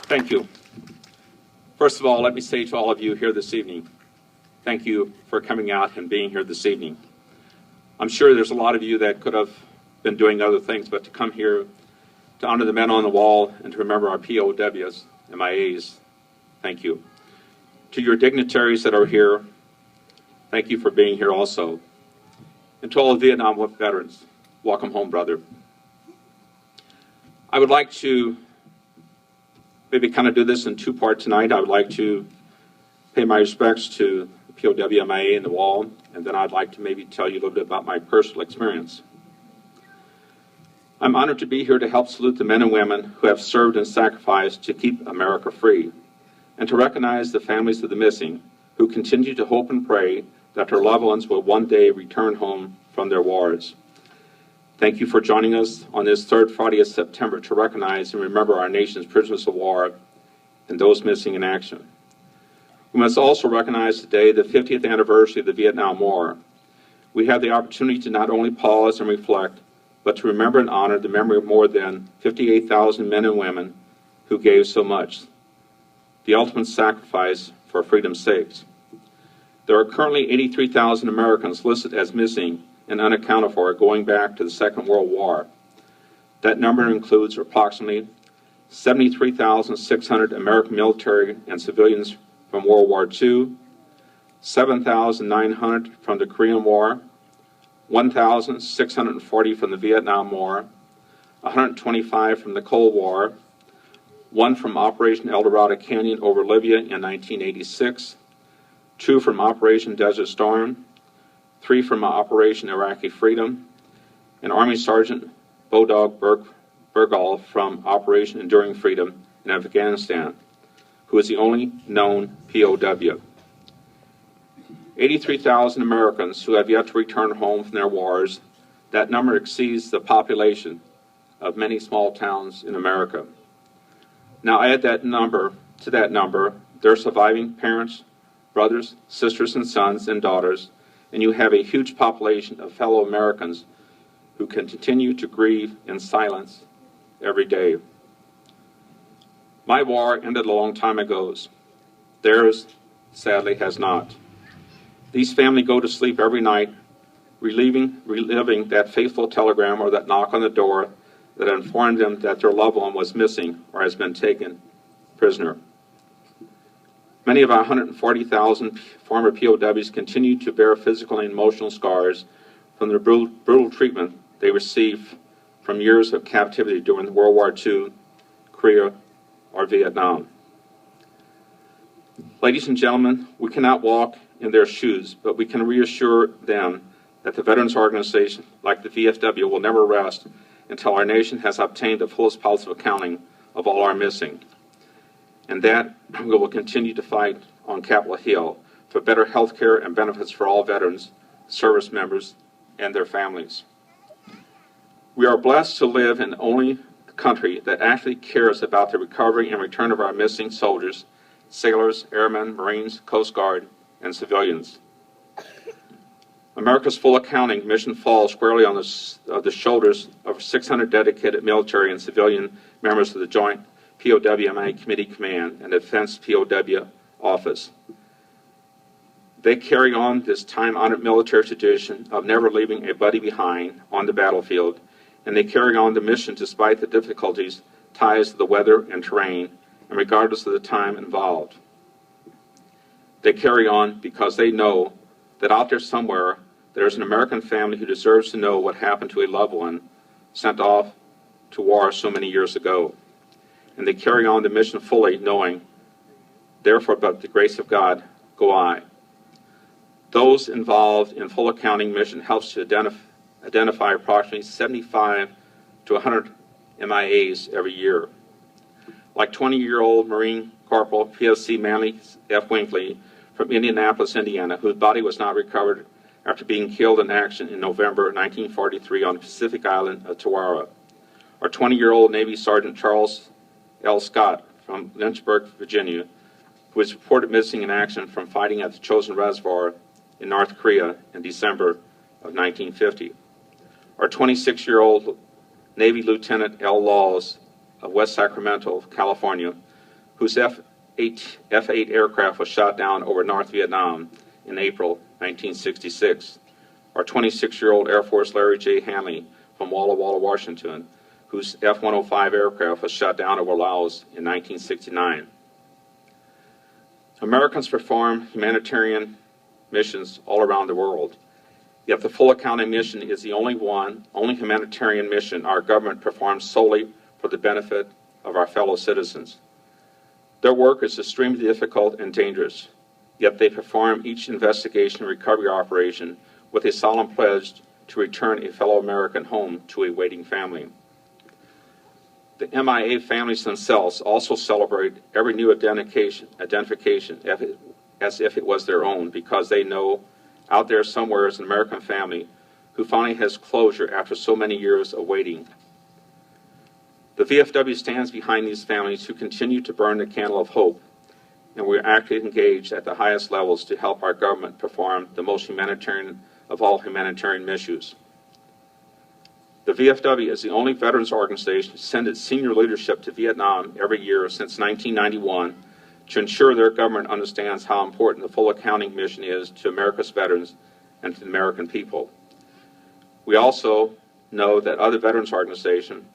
Thank you. First of all, let me say to all of you here this evening, thank you for coming out and being here this evening. I'm sure there's a lot of you that could have been doing other things, but to come here to honor the men on the wall and to remember our POWs, MIAs, thank you. To your dignitaries that are here, thank you for being here also. And to all the Vietnam veterans, welcome home, brother. I would like to maybe kind of do this in two parts tonight. I would like to pay my respects to the POW, MIA, and the wall, and then I'd like to maybe tell you a little bit about my personal experience. I'm honored to be here to help salute the men and women who have served and sacrificed to keep America free, and to recognize the families of the missing who continue to hope and pray that their loved ones will one day return home from their wars. Thank you for joining us on this third Friday of September to recognize and remember our nation's prisoners of war and those missing in action. We must also recognize today the 50th anniversary of the Vietnam War. We have the opportunity to not only pause and reflect, but to remember and honor the memory of more than 58,000 men and women who gave so much, the ultimate sacrifice for freedom's sake. There are currently 83,000 Americans listed as missing and unaccounted for going back to the Second World War. That number includes approximately 73,600 American military and civilians from World War II, 7,900 from the Korean War, 1,640 from the Vietnam War, 125 from the Cold War, 1 from Operation El Dorado Canyon over Libya in 1986, 2 from Operation Desert Storm, 3 from Operation Iraqi Freedom, and Army Sergeant Bodog Bergal from Operation Enduring Freedom in Afghanistan, who is the only known POW. 83,000 Americans who have yet to return home from their wars. That number exceeds the population of many small towns in America. Now add that number to that number, their surviving parents, brothers, sisters, and sons and daughters, and you have a huge population of fellow Americans who can continue to grieve in silence every day. My war ended a long time ago. Theirs, sadly, has not. These families go to sleep every night, reliving that faithful telegram or that knock on the door that informed them that their loved one was missing or has been taken prisoner. Many of our 140,000 former POWs continue to bear physical and emotional scars from the brutal treatment they received from years of captivity during World War II, Korea, or Vietnam. Ladies and gentlemen, we cannot walk in their shoes, but we can reassure them that the Veterans Organization, like the VFW, will never rest until our nation has obtained the fullest possible accounting of all our missing. And that we will continue to fight on Capitol Hill for better health care and benefits for all veterans, service members, and their families. We are blessed to live in the only country that actually cares about the recovery and return of our missing soldiers, sailors, airmen, Marines, Coast Guard, and civilians. America's full accounting mission falls squarely on the shoulders of 600 dedicated military and civilian members of the Joint POW-MIA Committee Command and Defense POW Office. They carry on this time-honored military tradition of never leaving a buddy behind on the battlefield, and they carry on the mission despite the difficulties, ties to the weather and terrain, and regardless of the time involved. They carry on because they know that out there somewhere there's an American family who deserves to know what happened to a loved one sent off to war so many years ago. And they carry on the mission fully, knowing, therefore, but the grace of God, go I. Those involved in full accounting mission helps to identify approximately 75 to 100 MIAs every year. Like 20-year-old Marine Corporal PFC Manley F. Winkley from Indianapolis, Indiana, whose body was not recovered after being killed in action in November 1943 on the Pacific island of Tawara. Or 20-year-old Navy Sergeant Charles L. Scott from Lynchburg, Virginia, who was reported missing in action from fighting at the Chosin Reservoir in North Korea in December of 1950. Or 26-year-old Navy Lieutenant L. Laws of West Sacramento, California, whose F-8 aircraft was shot down over North Vietnam in April 1966. Or 26-year-old Air Force Larry J. Hanley from Walla Walla, Washington, whose F-105 aircraft was shot down over Laos in 1969. Americans perform humanitarian missions all around the world, yet the full accounting mission is the only humanitarian mission our government performs solely for the benefit of our fellow citizens. Their work is extremely difficult and dangerous, yet they perform each investigation and recovery operation with a solemn pledge to return a fellow American home to a waiting family. The MIA families themselves also celebrate every new identification as if it was their own, because they know out there somewhere is an American family who finally has closure after so many years of waiting. The VFW stands behind these families who continue to burn the candle of hope, and we are actively engaged at the highest levels to help our government perform the most humanitarian of all humanitarian missions. The VFW is the only veterans organization to send its senior leadership to Vietnam every year since 1991 to ensure their government understands how important the full accounting mission is to America's veterans and to the American people. We also know that other veterans organizations,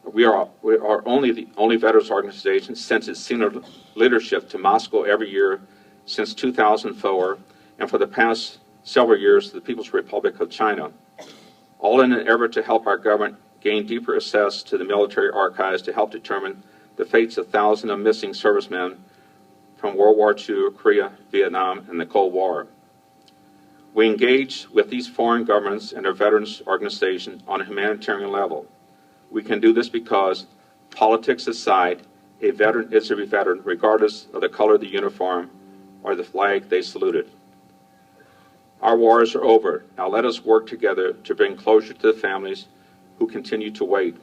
we are the only veterans organization sent its senior leadership to Moscow every year since 2004, and for the past several years to the People's Republic of China, all in an effort to help our government gain deeper access to the military archives to help determine the fates of thousands of missing servicemen from World War II, Korea, Vietnam, and the Cold War. We engage with these foreign governments and their veterans organizations on a humanitarian level. We can do this because, politics aside, a veteran is a veteran regardless of the color of the uniform or the flag they saluted. Our wars are over. Now let us work together to bring closure to the families who continue to wait.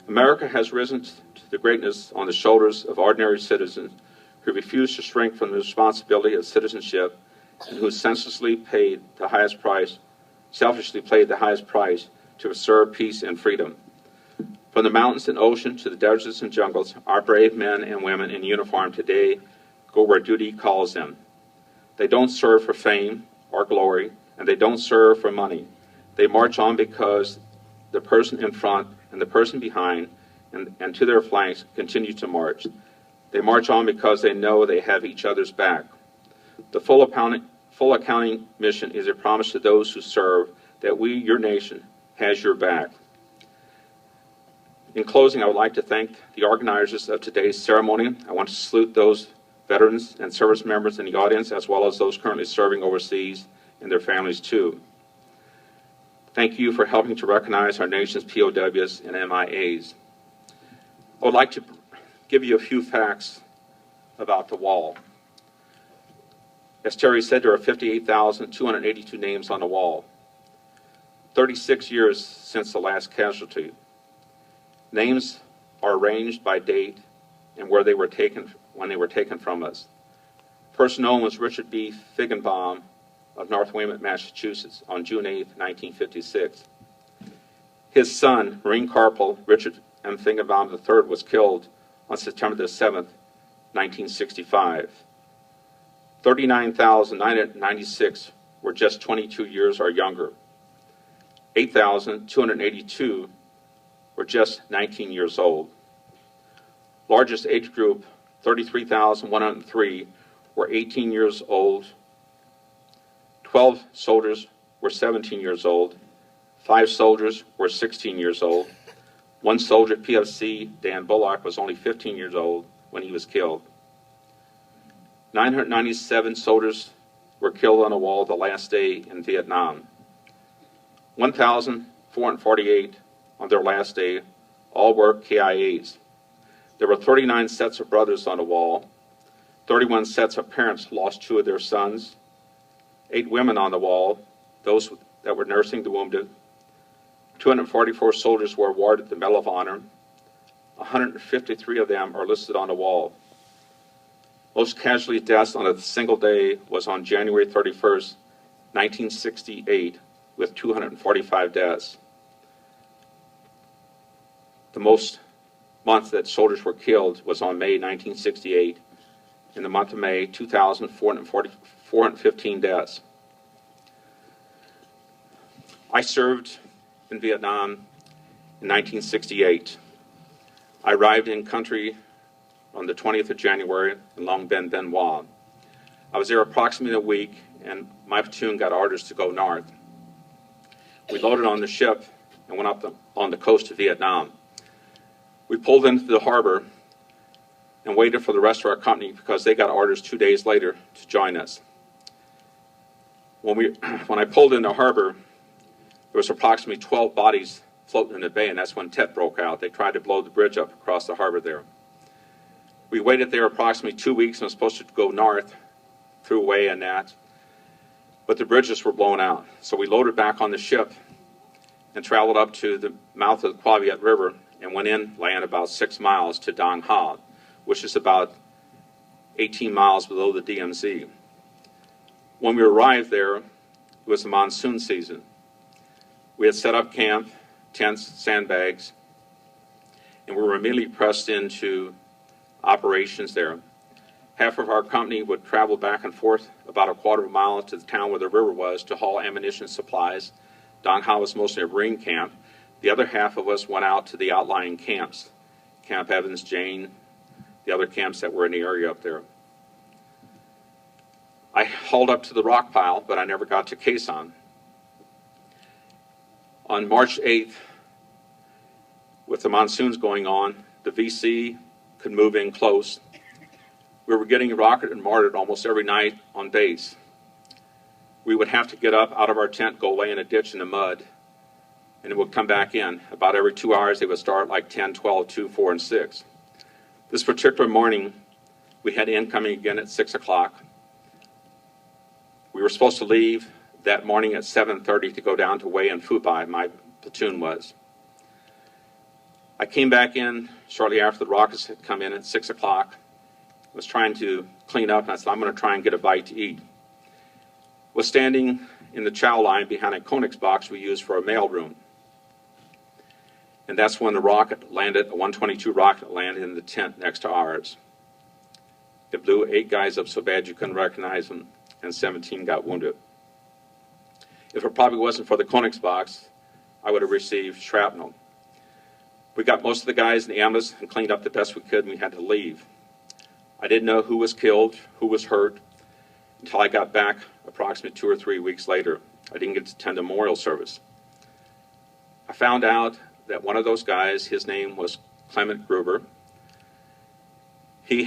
America has risen to the greatness on the shoulders of ordinary citizens who refuse to shrink from the responsibility of citizenship and who selfishly paid the highest price to preserve peace and freedom. From the mountains and ocean to the deserts and jungles, our brave men and women in uniform today go where duty calls them. They don't serve for fame or glory, and they don't serve for money. They march on because the person in front and the person behind and to their flanks continue to march. They march on because they know they have each other's back. The full accounting mission is a promise to those who serve that we, your nation, has your back. In closing, I would like to thank the organizers of today's ceremony. I want to salute those veterans and service members in the audience, as well as those currently serving overseas and their families too. Thank you for helping to recognize our nation's POWs and MIAs. I would like to give you a few facts about the wall. As Terry said, there are 58,282 names on the wall. 36 years since the last casualty. Names are arranged by date and where they were taken, when they were taken from us. First known was Richard B. Feigenbaum of North Weymouth, Massachusetts, on June 8, 1956. His son, Marine Corporal Richard M. Feigenbaum III, was killed on September 7, 1965. 39,996 were just 22 years or younger. 8,282 were just 19 years old. Largest age group, 33,103, were 18 years old. 12 soldiers were 17 years old. 5 soldiers were 16 years old. One soldier, PFC Dan Bullock, was only 15 years old when he was killed. 997 soldiers were killed on the wall the last day in Vietnam. 1,448 on their last day, all were KIAs. There were 39 sets of brothers on the wall. 31 sets of parents lost 2 of their sons. 8 women on the wall, those that were nursing the wounded. 244 soldiers were awarded the Medal of Honor. 153 of them are listed on the wall. Most casualty deaths on a single day was on January 31st, 1968, with 245 deaths. The most month that soldiers were killed was on May 1968. In the month of May, 2,415 deaths. I served in Vietnam in 1968. I arrived in country on the 20th of January in Long Binh, Bien Hoa. I was there approximately a week, and my platoon got orders to go north. We loaded on the ship and went up on the coast of Vietnam. We pulled into the harbor and waited for the rest of our company because they got orders 2 days later to join us. When I pulled into harbor, there was approximately 12 bodies floating in the bay, and that's when Tet broke out. They tried to blow the bridge up across the harbor there. We waited there approximately 2 weeks and was supposed to go north through Hue and that, but the bridges were blown out. So we loaded back on the ship and traveled up to the mouth of the Qua Viet River and went inland about 6 miles to Dong Ha, which is about 18 miles below the DMZ. When we arrived there, it was the monsoon season. We had set up camp, tents, sandbags, and we were immediately pressed into operations there. Half of our company would travel back and forth about a quarter of a mile to the town where the river was to haul ammunition supplies. Dong Ha was mostly a Marine camp. The other half of us went out to the outlying camps, Camp Evans, Jane, the other camps that were in the area up there. I hauled up to the rock pile, but I never got to Quezon. On March 8th, with the monsoons going on, the VC could move in close. We were getting rocketed and mortared almost every night on base. We would have to get up out of our tent, go lay in a ditch in the mud, and it would come back in. About every 2 hours, they would start like 10, 12, 2, 4, and 6. This particular morning, we had incoming again at 6 o'clock. We were supposed to leave that morning at 7:30 to go down to Hue and Phu Bai, my platoon was. I came back in shortly after the rockets had come in at 6 o'clock. Was trying to clean up, and I said, I'm going to try and get a bite to eat. Was standing in the chow line behind a Konex box we used for a mail room. And that's when the rocket landed, a 122 rocket landed in the tent next to ours. It blew 8 guys up so bad you couldn't recognize them, and 17 got wounded. If it probably wasn't for the Konex box, I would have received shrapnel. We got most of the guys in the ambulance and cleaned up the best we could, and we had to leave. I didn't know who was killed, who was hurt, until I got back approximately 2 or 3 weeks later. I didn't get to attend a memorial service. I found out that one of those guys, his name was Clement Gruber. He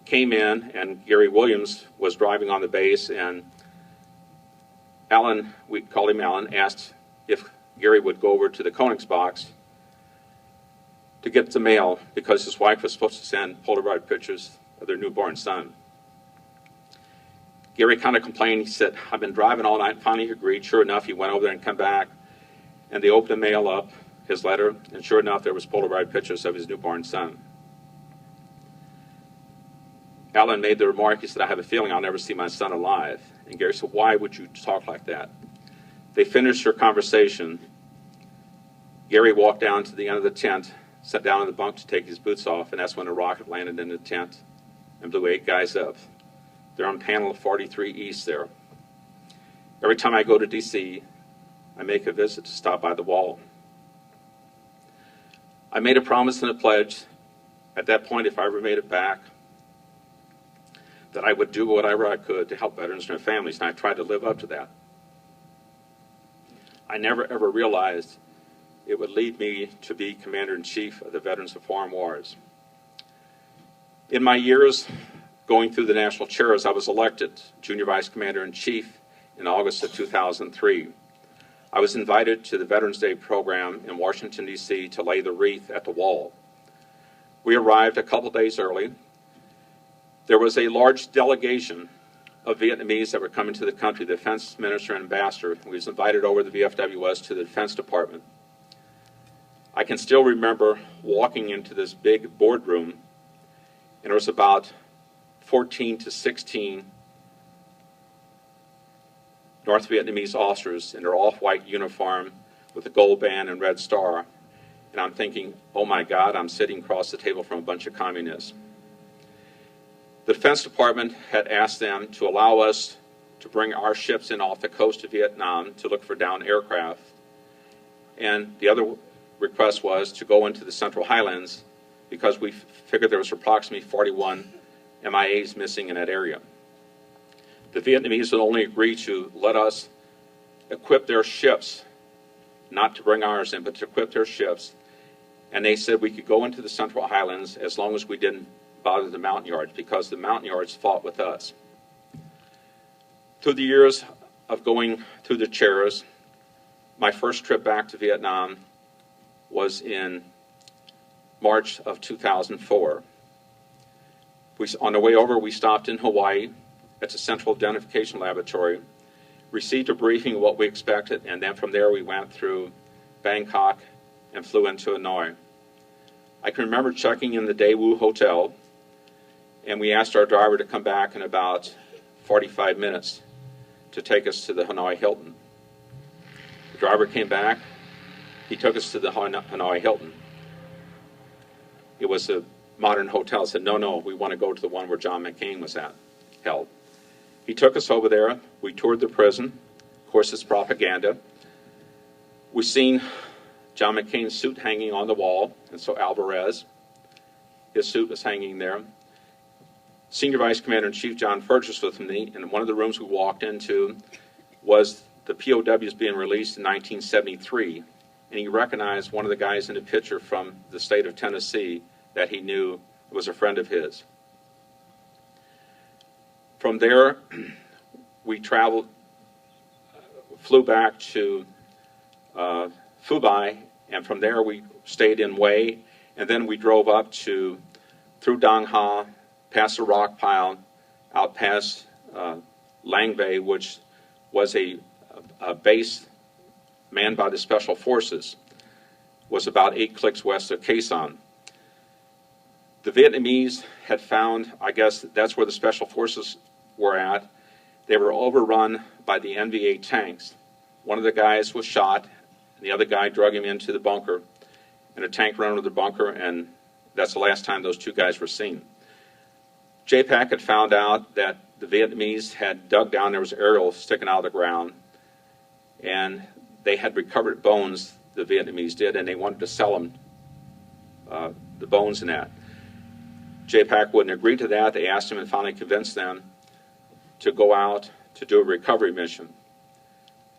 came in, and Gary Williams was driving on the base, and Alan, we called him Alan, asked if Gary would go over to the Konex box to get the mail because his wife was supposed to send Polaroid pictures of their newborn son. Gary kind of complained. He said, I've been driving all night. Finally he agreed. Sure enough, he went over there and come back, and they opened the mail up, his letter, and sure enough, there was Polaroid pictures of his newborn son. Alan made the remark, he said, I have a feeling I'll never see my son alive. And Gary said, why would you talk like that? They finished their conversation. Gary walked down to the end of the tent, sat down in the bunk to take his boots off, and that's when a rocket landed in the tent and blew 8 guys up. They're on panel 43 East there. Every time I go to D.C., I make a visit to stop by the wall. I made a promise and a pledge at that point, if I ever made it back, that I would do whatever I could to help veterans and their families, and I tried to live up to that. I never ever realized it would lead me to be Commander-in-Chief of the Veterans of Foreign Wars. In my years going through the national chairs, I was elected Junior Vice Commander-in-Chief in August of 2003. I was invited to the Veterans Day program in Washington, D.C. to lay the wreath at the wall. We arrived a couple days early. There was a large delegation of Vietnamese that were coming to the country, the defense minister and ambassador. We was invited over the VFWS to the Defense Department. I can still remember walking into this big boardroom, and there was about 14 to 16 North Vietnamese officers in their off-white uniform with a gold band and red star. And I'm thinking, oh my God, I'm sitting across the table from a bunch of communists. The Defense Department had asked them to allow us to bring our ships in off the coast of Vietnam to look for downed aircraft. And the other request was to go into the Central Highlands because we figured there was approximately 41 MIAs missing in that area. The Vietnamese would only agree to let us equip their ships, not to bring ours in, but to equip their ships. And they said we could go into the Central Highlands as long as we didn't bother the mountain yards, because the mountain yards fought with us. Through the years of going through the chairs, my first trip back to Vietnam was in March of 2004. On the way over, we stopped in Hawaii at the Central Identification Laboratory, received a briefing of what we expected, and then from there we went through Bangkok and flew into Hanoi. I can remember checking in the Daewoo Hotel, and we asked our driver to come back in about 45 minutes to take us to the Hanoi Hilton. The driver came back. He took us to the Hanoi Hilton. It was a modern hotel. I said, no, we want to go to the one where John McCain was held. He took us over there. We toured the prison. Of course, it's propaganda. We seen John McCain's suit hanging on the wall, and so Alvarez, his suit was hanging there. Senior Vice Commander-in-Chief John Fergus was with me, and one of the rooms we walked into was the POWs being released in 1973, and he recognized one of the guys in the picture from the state of Tennessee that he knew was a friend of his. From there, we traveled, flew back to Phu, and from there we stayed in Hue, and then we drove up through Dong Ha, past the rock pile, out past Lang Bay, which was a base manned by the Special Forces, was about 8 clicks west of Khe Sanh. The Vietnamese had found, I guess that's where the Special Forces were at. They were overrun by the NVA tanks. One of the guys was shot, and the other guy drug him into the bunker, and a tank ran into the bunker, and that's the last time those two guys were seen. JPAC had found out that the Vietnamese had dug down, there was aerial sticking out of the ground, and they had recovered bones, the Vietnamese did, and they wanted to sell them, the bones and that. JPAC wouldn't agree to that. They asked him and finally convinced them to go out to do a recovery mission.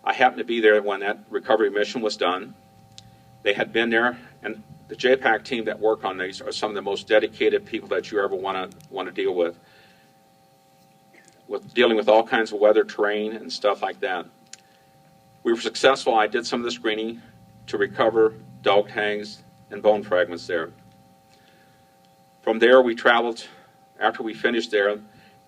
I happened to be there when that recovery mission was done. They had been there, and the JPAC team that work on these are some of the most dedicated people that you ever want to deal with dealing with all kinds of weather, terrain, and stuff like that. We were successful. I did some of the screening to recover dog tags and bone fragments there. From there, we traveled. After we finished there,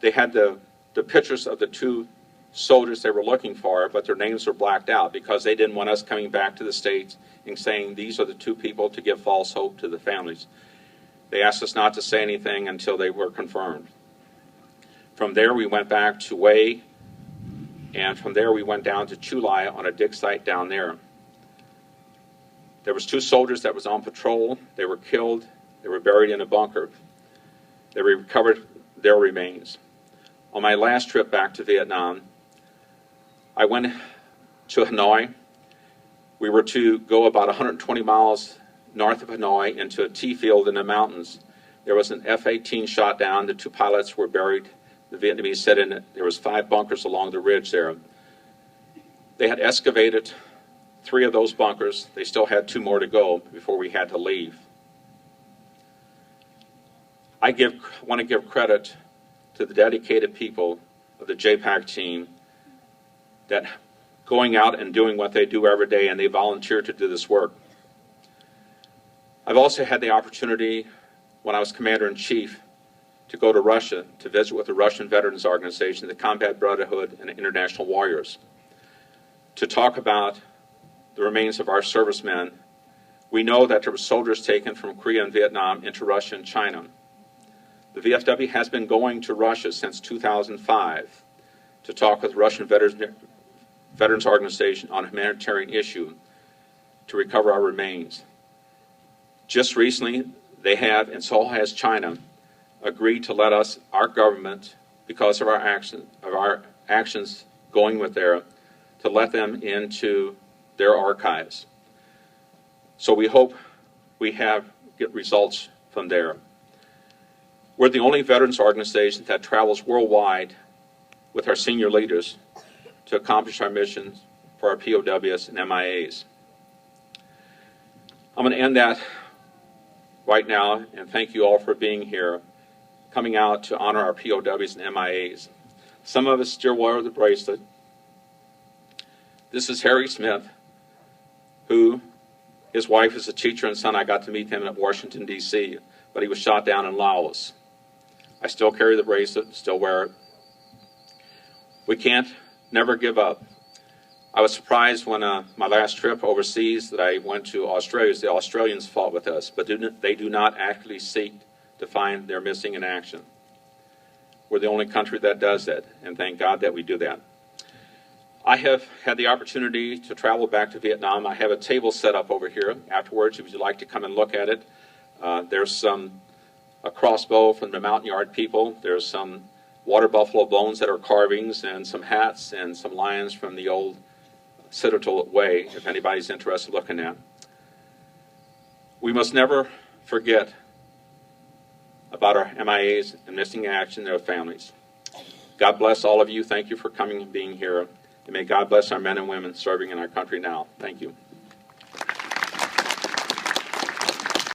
they had the pictures of the two soldiers they were looking for, but their names were blacked out because they didn't want us coming back to the States and saying these are the two people to give false hope to the families. They asked us not to say anything until they were confirmed. From there, we went back to Hue, and from there we went down to Chu Lai on a dig site down there. There was 2 soldiers that was on patrol. They were killed. They were buried in a bunker. They recovered their remains. On my last trip back to Vietnam, I went to Hanoi. We were to go about 120 miles north of Hanoi into a tea field in the mountains. There was an F-18 shot down. The 2 pilots were buried. The Vietnamese said in it. There was 5 bunkers along the ridge there. They had excavated 3 of those bunkers. They still had 2 more to go before we had to leave. I want to give credit to the dedicated people of the JPAC team that going out and doing what they do every day, and they volunteer to do this work. I've also had the opportunity, when I was Commander-in-Chief, to go to Russia to visit with the Russian Veterans Organization, the Combat Brotherhood, and the International Warriors, to talk about the remains of our servicemen. We know that there were soldiers taken from Korea and Vietnam into Russia and China. The VFW has been going to Russia since 2005 to talk with the Russian Veterans Organization on a humanitarian issue to recover our remains. Just recently, they have, and so has China, agreed to let us, our government, because of our actions going with there, to let them into their archives. So we hope we get results from there. We're the only veterans organization that travels worldwide with our senior leaders to accomplish our missions for our POWs and MIAs. I'm going to end that right now, and thank you all for being here, coming out to honor our POWs and MIAs. Some of us still wear the bracelet. This is Harry Smith, who, his wife is a teacher, and son, I got to meet him at Washington, D.C., but he was shot down in Laos. I still carry the bracelet, still wear it. We can't never give up. I was surprised when my last trip overseas that I went to Australia, the Australians fought with us, but they do not actually seek to find their missing in action. We're the only country that does that, and thank God that we do that. I have had the opportunity to travel back to Vietnam. I have a table set up over here afterwards if you'd like to come and look at it. There's a crossbow from the Mountain Yard people. There's some water buffalo bones that are carvings, and some hats and some lions from the old Citadel Way, if anybody's interested in looking at. We must never forget about our MIAs and missing in action, their families. God bless all of you. Thank you for coming and being here. And may God bless our men and women serving in our country now. Thank you.